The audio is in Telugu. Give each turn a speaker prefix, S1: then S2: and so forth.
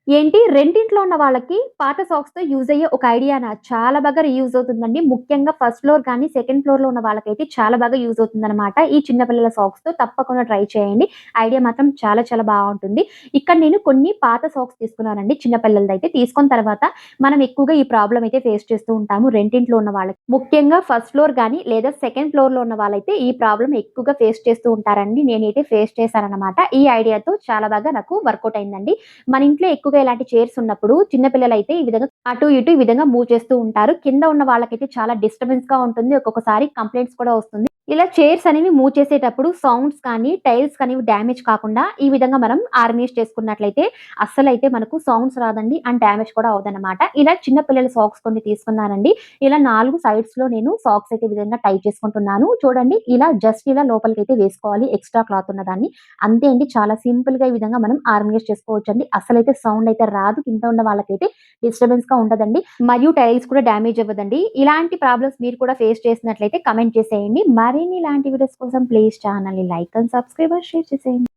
S1: ఏంటి రెంటింట్లో ఉన్న వాళ్ళకి పాత సాక్స్‌తో యూజ్ అయ్యే ఒక ఐడియానా చాలా బాగా రీయూజ్ అవుతుందండి. ముఖ్యంగా ఫస్ట్ ఫ్లోర్ గాని, సెకండ్ ఫ్లోర్‌లో ఉన్న వాళ్ళకైతే చాలా బాగా యూజ్ అవుతుందనమాట. ఈ చిన్న పిల్లల సాక్స్‌తో తప్పకుండా ట్రై చేయండి. ఐడియా మాత్రం చాలా చాలా బావుంటుంది. ఇక్కడ నేను కొన్ని పాత సాక్స్ తీసుకున్నానండి చిన్న పిల్లలదైతే. తీసుకున్న తర్వాత మనం ఎక్కువగా ఈ ప్రాబ్లమ్ అయితే ఫేస్ చేస్తూ ఉంటాము రెంటింట్లో ఉన్న వాళ్ళకి. ముఖ్యంగా ఫస్ట్ ఫ్లోర్ గాని, లేదా సెకండ్ ఫ్లోర్‌లో ఉన్న వాళ్ళైతే ఈ ప్రాబ్లమ్ ఎక్కువగా ఫేస్ చేస్తూ ఉంటారండి. నేనైతే ఫేస్ చేశాననమాట. ఈ ఐడియాతో చాలా బాగా నాకు వర్కౌట్ అయిందండి. మన ఇంట్లో ఎక్కువగా ఇలాంటి చైర్స్ ఉన్నప్పుడు చిన్న పిల్లలైతే ఈ విధంగా అటు ఇటు ఈ విధంగా మూవ్ చేస్తూ ఉంటారు. కింద ఉన్న వాళ్ళకైతే చాలా డిస్టర్బెన్స్‌గా ఉంటుంది. ఒక్కొక్కసారి కంప్లెయింట్స్ కూడా వస్తుంది. ఇలా చైర్స్ అనేవి మూవ్ చేసేటప్పుడు సౌండ్స్ కానీ, టైల్స్ కానీ డ్యామేజ్ కాకుండా ఈ విధంగా మనం ఆర్గనైజ్ చేసుకున్నట్లయితే అస్సలైతే మనకు సౌండ్స్ రాదండి. అండ్ డ్యామేజ్ కూడా అవ్వదన్నమాట. ఇలా చిన్న పిల్లల సాక్స్ కొన్ని తీసుకున్నానండి. ఇలా 4 సైడ్స్‌లో నేను సాక్స్ అయితే ఈ విధంగా టై చేసుకుంటున్నాను. చూడండి ఇలా జస్ట్ ఇలా లోపలికైతే వేసుకోవాలి ఎక్స్‌ట్రా క్లాత్ ఉన్నదాన్ని. అంతే అండి. చాలా సింపుల్‌గా ఈ విధంగా మనం ఆర్గనైజ్ చేసుకోవచ్చండి. అస్సలైతే సౌండ్ అయితే రాదు. కింద ఉన్న వాళ్ళకైతే డిస్టర్బెన్స్‌గా ఉండదండి. మరియు టైల్స్ కూడా డ్యామేజ్ అవ్వదండి. ఇలాంటి ప్రాబ్లమ్స్ మీరు కూడా ఫేస్ చేసినట్లయితే కామెంట్ చేసేయండి. మరిన్ని ఇలాంటి వీడియోస్ కోసం ప్లీజ్ ఛానెల్‌ని like and subscribe and share చేసేయండి.